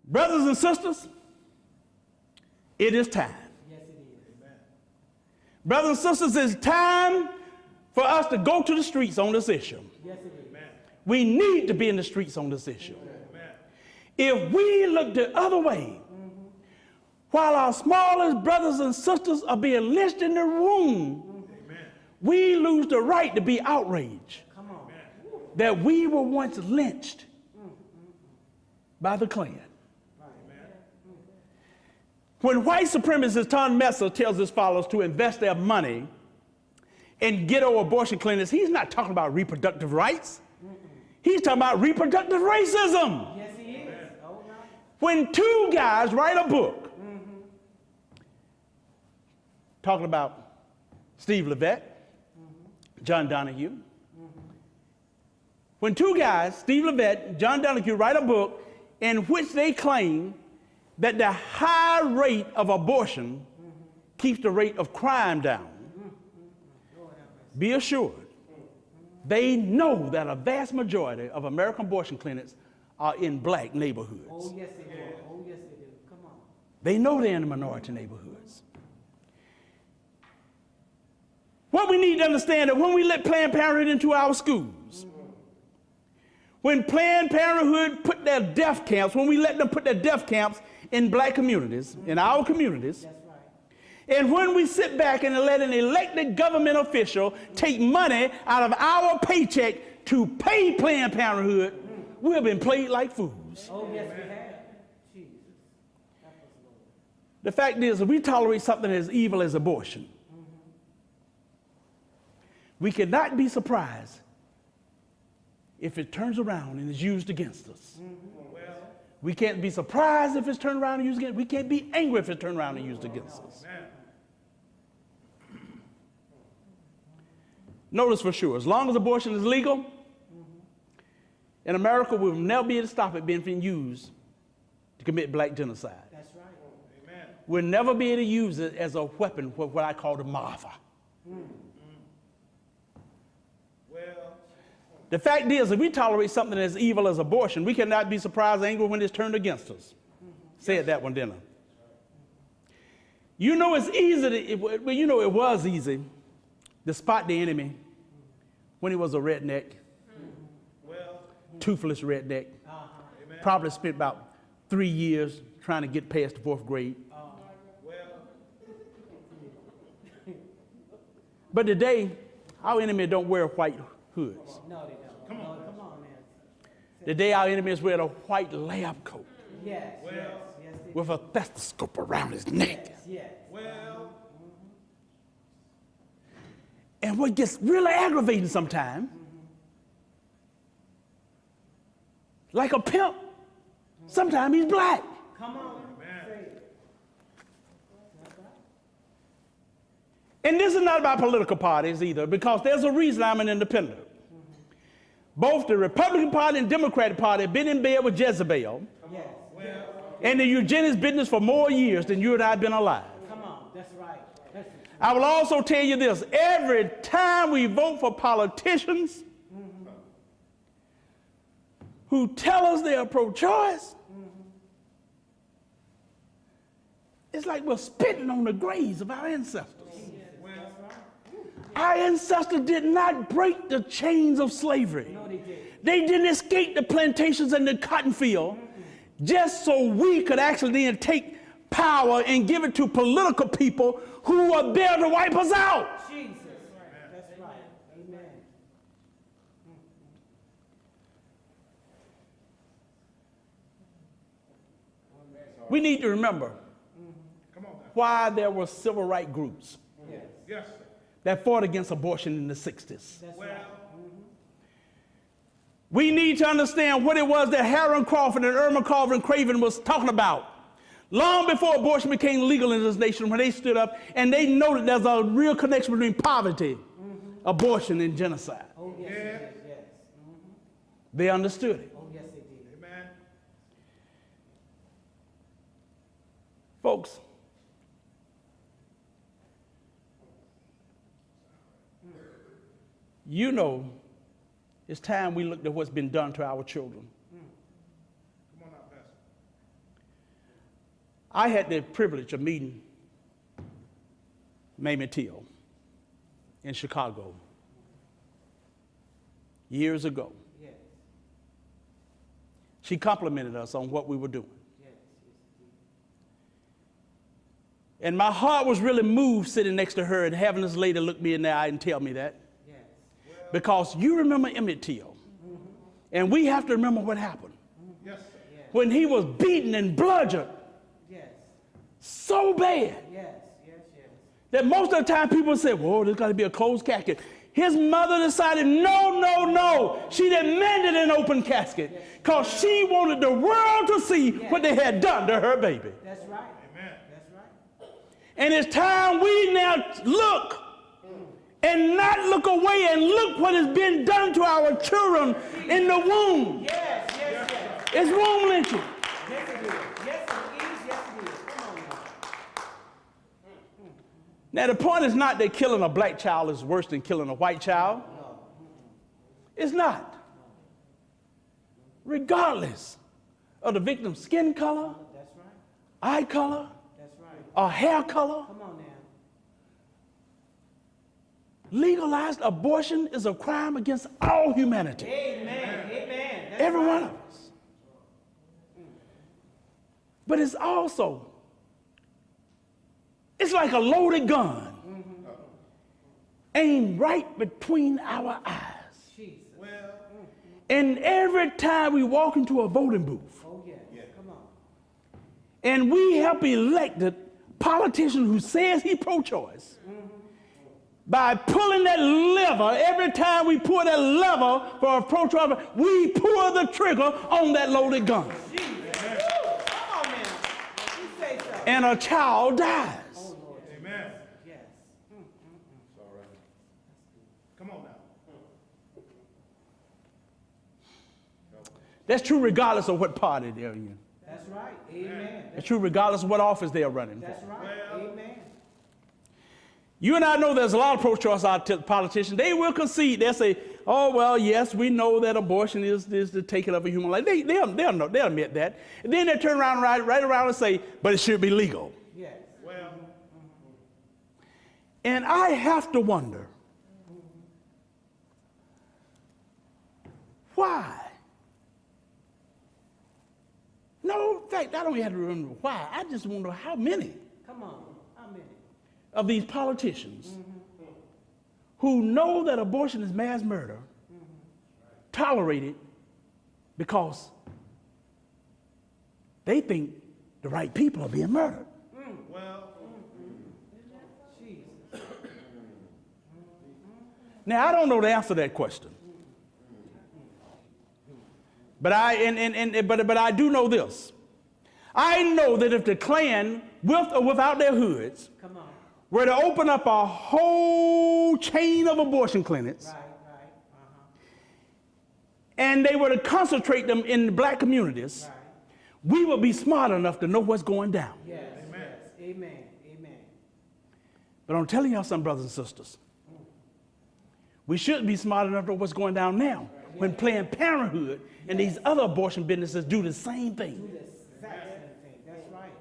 Brothers and sisters, it is time. Yes, it is. Amen. Brothers and sisters, it's time for us to go to the streets on this issue. Yes, it is. Amen. We need to be in the streets on this issue. Amen. If we look the other way, while our smallest brothers and sisters are being lynched in the room, Amen. we lose the right to be outraged Come on. that we were once lynched by the Klan. When white supremacist Tom Messer tells his followers to invest their money in ghetto abortion clinics, he's not talking about reproductive rights. He's talking about reproductive racism. Yes, he is. Oh, no. When two guys write a book talking about Steve Levette, John Donahue, when two guys, Steve Levette and John Donahue, write a book in which they claim that the high rate of abortion keeps the rate of crime down, be assured, they know that a vast majority of American abortion clinics are in black neighborhoods. Oh, yes, they do. Oh, yes, they do. Come on. They know they're in the minority neighborhoods. What we need to understand is when we let Planned Parenthood into our schools, when Planned Parenthood put their death camps, when we let them put their death camps in black communities, in our communities, That's right. and when we sit back and let an elected government official take money out of our paycheck to pay Planned Parenthood, we have been played like fools. Oh, yes, we have. Jesus. Help us, Lord. The fact is, if we tolerate something as evil as abortion, we cannot be surprised if it turns around and is used against us. We can't be surprised if it's turned around and used against us. We can't be angry if it's turned around and used against us. Notice for sure, as long as abortion is legal, in America, we will never be able to stop it being used to commit black genocide. That's right. Amen. We'll never be able to use it as a weapon for what I call the Martha. Well, The fact is, if we tolerate something as evil as abortion, we cannot be surprised and angry when it's turned against us. Said that one, didn't I? You know it's easy, it was easy to spot the enemy when he was a redneck, well, toothless redneck. amen. Probably spent about 3 years trying to get past the 4th grade. Well, But today, our enemy don't wear white hoods. No, they don't. Come on. No, come on, man. Today, our enemies wear a white lab coat Yes, Well, yes, yes, they with a stethoscope around his neck. Yes, yes. well, And what gets really aggravating sometimes, like a pimp, sometimes he's black. Come on. Amen. Say it. That's right. And this is not about political parties either, because there's a reason I'm an independent. Both the Republican Party and Democratic Party have been in bed with Jezebel Yes. well, and the eugenics business for more years than you and I have been alive. Come on. That's right. That's it. I will also tell you this, every time we vote for politicians who tell us they are pro-choice, it's like we're spitting on the graves of our ancestors. well, Our ancestors did not break the chains of slavery. No, they did. They didn't escape the plantations and the cotton field just so we could actually then take power and give it to political people who are there to wipe us out. Jesus. That's right. Amen. We need to remember come on now. why there were civil rights groups Yes. Yes, sir. that fought against abortion in the 60s. That's Well, right. We need to understand what it was that Harold Crawford and Irma Carver and Craven was talking about long before abortion became legal in this nation, when they stood up and they noted there's a real connection between poverty, abortion, and genocide. Oh, yes, Yeah. it is. Yes. They understood it. Oh, yes, they did. amen. Folks, you know it's time we looked at what's been done to our children. Come on now, Pastor. I had the privilege of meeting Emmett Till in Chicago years ago. Yes. She complimented us on what we were doing. Yes. And my heart was really moved sitting next to her and having this lady look me in the eye and tell me that. Yes. Because you remember Emmett Till. And we have to remember what happened. Yes, sir. Yes. When he was beaten and bludgeoned Yes. so bad Yes. Yes. Yes. that most of the time people say, whoa, there's got to be a closed casket. His mother decided, no, no, no. She demanded an open casket because she wanted the world to see what they had done to her baby. That's right. Amen. That's right. And it's time we now look and not look away and look what has been done to our children in the womb. Yes. Yes. Yes. It's womb lynching. Yes, it is. Yes, it is. Yes, it is. Come on now. Now, the point is not that killing a black child is worse than killing a white child. It's not. Regardless of the victim's skin color, That's right. eye color, That's right. or hair color, Come on now. legalized abortion is a crime against all humanity. Amen. Amen. That's Every right. one of us. But it's also, it's like a loaded gun aimed right between our eyes. Jesus. Well, And every time we walk into a voting booth Oh, yes. Come on. and we help elected politician who says he pro-choice, by pulling that lever, every time we pull that lever for a pro-choice, we pull the trigger on that loaded gun. Jesus. Woo. Come on now. You say so. And a child dies. Oh, Lord. amen. Yes. It's all right. Come on now. That's true regardless of what party they're in. That's right. Amen. It's true regardless of what office they're running for. That's right. Well. Amen. You and I know there's a lot of pro-choice politicians. They will concede. They'll say, oh, well, yes, we know that abortion is the taking of a human life. They'll admit that. And then they turn around right around and say, but it should be legal. Yes. Well, And I have to wonder, why? No, in fact, I don't have to remember why. I just wonder how many Come on. How many? of these politicians who know that abortion is mass murder tolerate it because they think the right people are being murdered. well, Jesus. Now, I don't know the answer to that question. But I do know this. I know that if the Klan, with or without their hoods, Come on. were to open up a whole chain of abortion clinics, Right. and they were to concentrate them in the black communities, Right. we would be smart enough to know what's going down. Yes. Yes. Amen. Amen. But I'm telling y'all something, brothers and sisters. We should be smart enough to know what's going down now when Planned Parenthood and these other abortion businesses do the same thing. Do this exact same thing. That's right.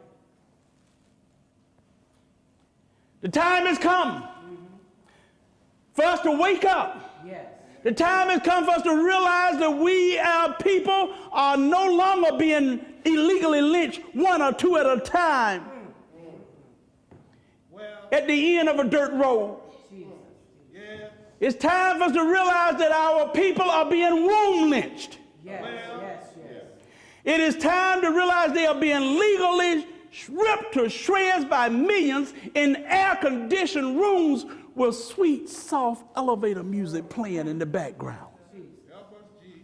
The time has come for us to wake up. Yes. The time has come for us to realize that we, our people, are no longer being illegally lynched one or two at a time well, at the end of a dirt road. Jesus. yeah, It's time for us to realize that our people are being womb lynched. Yes. Well, Yes. Yes. It is time to realize they are being legally ripped to shreds by millions in air-conditioned rooms with sweet, soft elevator music playing in the background. help us, Jesus.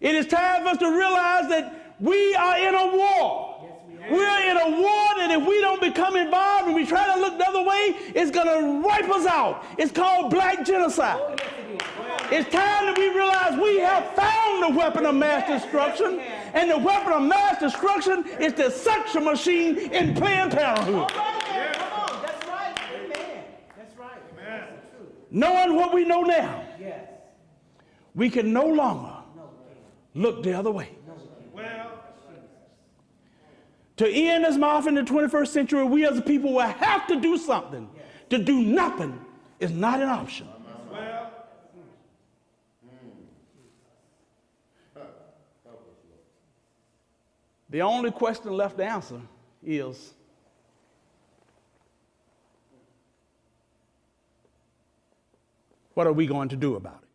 It is time for us to realize that we are in a war. Yes, we are. We're in a war that if we don't become involved and we try to look the other way, it's going to wipe us out. It's called black genocide. Oh, yes, it is. Come on. It's time that we realize we have found the weapon of mass destruction, and the weapon of mass destruction is the suction machine in Planned Parenthood. All right, then. Come on. That's right. Amen. That's right. Amen. That's the truth. Knowing what we know now, Yes. we can no longer No, we can't. look the other way. No, we can't. Well, To end this mouth in the 21st century, we as a people will have to do something. To do nothing is not an option. Well, The only question left to answer is, what are we going to do about it?